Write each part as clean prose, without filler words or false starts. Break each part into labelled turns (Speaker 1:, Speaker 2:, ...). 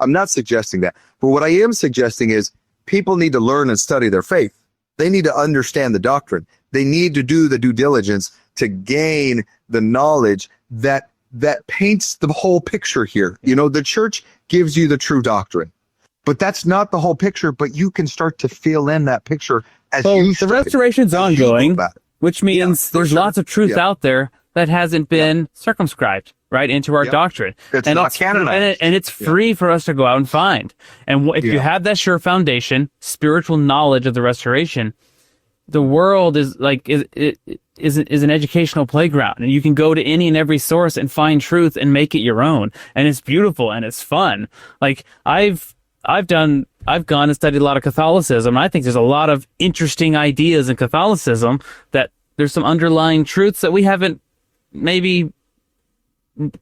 Speaker 1: I'm not suggesting that. But what I am suggesting is people need to learn and study their faith. They need to understand the doctrine. They need to do the due diligence to gain the knowledge that paints the whole picture here. You know, the church gives you the true doctrine, but that's not the whole picture. But you can start to fill in that picture as you
Speaker 2: the restoration's ongoing, which means there's lots of truth out there that hasn't been circumscribed right into our doctrine.
Speaker 1: It's not canonized.
Speaker 2: And it's free for us to go out and find. And if you have that sure foundation, spiritual knowledge of the restoration, the world is like is an educational playground, and you can go to any and every source and find truth and make it your own. And it's beautiful and it's fun. Like I've gone and studied a lot of Catholicism, and I think there's a lot of interesting ideas in Catholicism that there's some underlying truths that we haven't maybe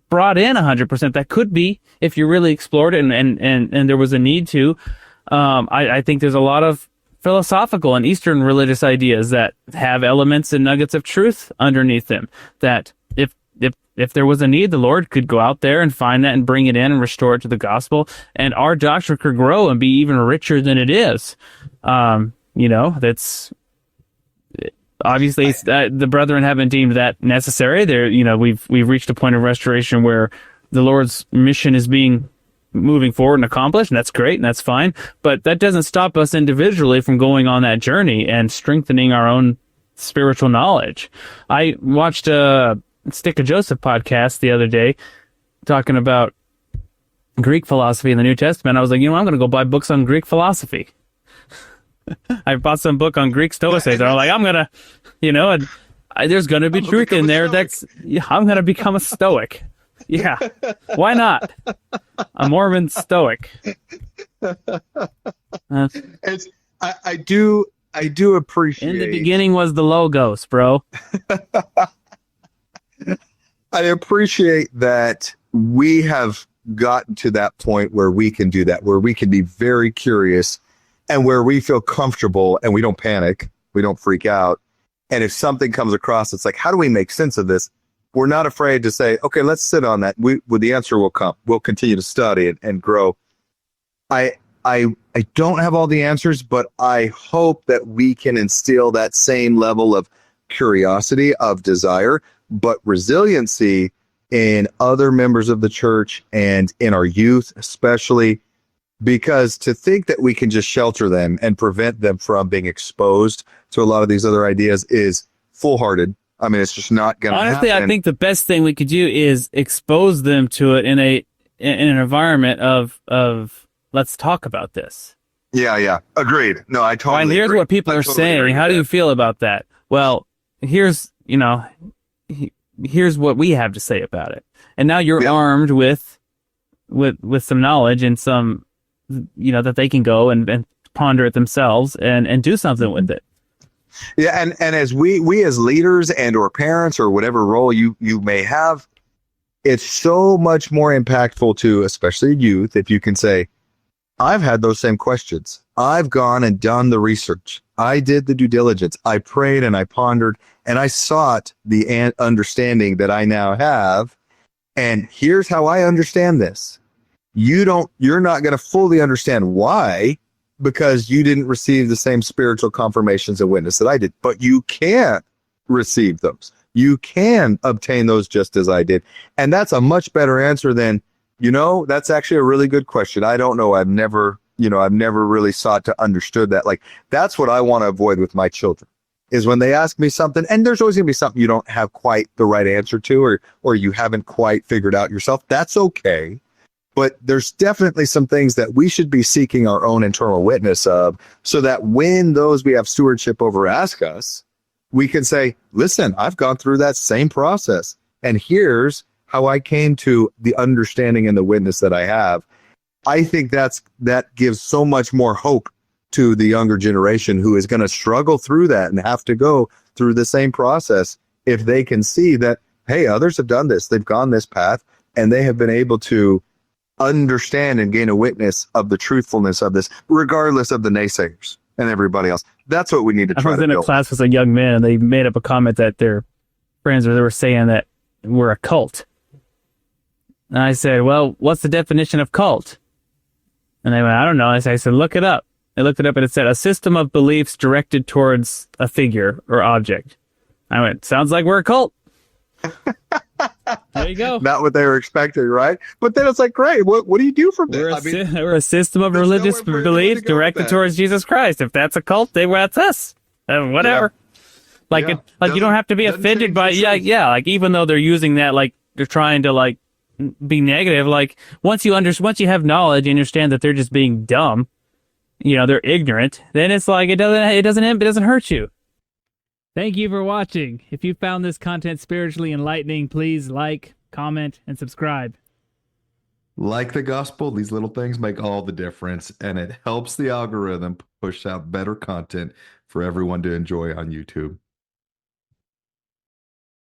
Speaker 2: brought in 100% that could be if you really explored it and there was a need to. I think there's a lot of philosophical and Eastern religious ideas that have elements and nuggets of truth underneath them that if there was a need, the Lord could go out there and find that and bring it in and restore it to the gospel, and our doctrine could grow and be even richer than it is. You know, that's obviously the brethren haven't deemed that necessary. There, you know, we've reached a point of restoration where the Lord's mission is being moving forward and accomplished, and that's great and that's fine. But that doesn't stop us individually from going on that journey and strengthening our own spiritual knowledge. I watched a Stick of Joseph podcast the other day talking about Greek philosophy in the New Testament. I was like, you know, I'm going to go buy books on Greek philosophy. I bought some book on Greek Stoicism. I'm like, I'm going to, you know, and there's going to be truth in there. I'm going to become a Stoic. Yeah. Why not? A Mormon Stoic.
Speaker 1: I do appreciate.
Speaker 2: In the beginning was the Logos, bro.
Speaker 1: I appreciate that we have gotten to that point where we can do that, where we can be very curious and where we feel comfortable and we don't panic, we don't freak out. And if something comes across, it's like, how do we make sense of this? We're not afraid to say, okay, let's sit on that. The answer will come. We'll continue to study it and grow. I don't have all the answers, but I hope that we can instill that same level of curiosity, of desire, but resiliency in other members of the church and in our youth, especially, because to think that we can just shelter them and prevent them from being exposed to a lot of these other ideas is foolhardy. I mean, it's just not going to happen.
Speaker 2: Honestly, I think the best thing we could do is expose them to it in an environment of let's talk about this.
Speaker 1: Yeah. Agreed. No, I totally agree.
Speaker 2: Here's what people are saying. How do you feel about that? Well, here's what we have to say about it. And now you're armed with some knowledge and some, you know, that they can go and ponder it themselves and do something with it.
Speaker 1: Yeah, and as we as leaders and or parents or whatever role you may have, it's so much more impactful to especially youth if you can say, I've had those same questions. I've gone and done the research. I did the due diligence. I prayed and I pondered and I sought the understanding that I now have. And here's how I understand this. You're not going to fully understand why, because you didn't receive the same spiritual confirmations and witness that I did, but you can receive those. You can obtain those just as I did. And that's a much better answer than, you know, that's actually a really good question. I don't know. I've never really sought to understood that. Like, that's what I want to avoid with my children is when they ask me something, and there's always gonna be something you don't have quite the right answer to, or you haven't quite figured out yourself. That's okay. But there's definitely some things that we should be seeking our own internal witness of, so that when those we have stewardship over ask us, we can say, listen, I've gone through that same process, and here's how I came to the understanding and the witness that I have. I think that gives so much more hope to the younger generation who is going to struggle through that and have to go through the same process if they can see that, hey, others have done this, they've gone this path, and they have been able to understand and gain a witness of the truthfulness of this, regardless of the naysayers and everybody else. That's what we need to try to build. I was in a
Speaker 2: class with a young man, and they made up a comment that their friends they were saying that we're a cult. And I said, well, what's the definition of cult? And they went, I don't know. I said, look it up. I looked it up and it said a system of beliefs directed towards a figure or object. I went, sounds like we're a cult. There you go.
Speaker 1: Not what they were expecting, right? But then it's like, great. What do you do from there?
Speaker 2: We're a system of religious beliefs directed towards Jesus Christ. If that's a cult, that's us. Whatever.
Speaker 1: Yeah.
Speaker 2: You don't have to be offended by like even though they're using that, like they're trying to like be negative. Like once you have knowledge, you understand that they're just being dumb. They're ignorant. Then it's like it doesn't hurt you. Thank you for watching. If you found this content spiritually enlightening, please like, comment, and subscribe.
Speaker 1: Like the gospel, these little things make all the difference, and it helps the algorithm push out better content for everyone to enjoy on YouTube.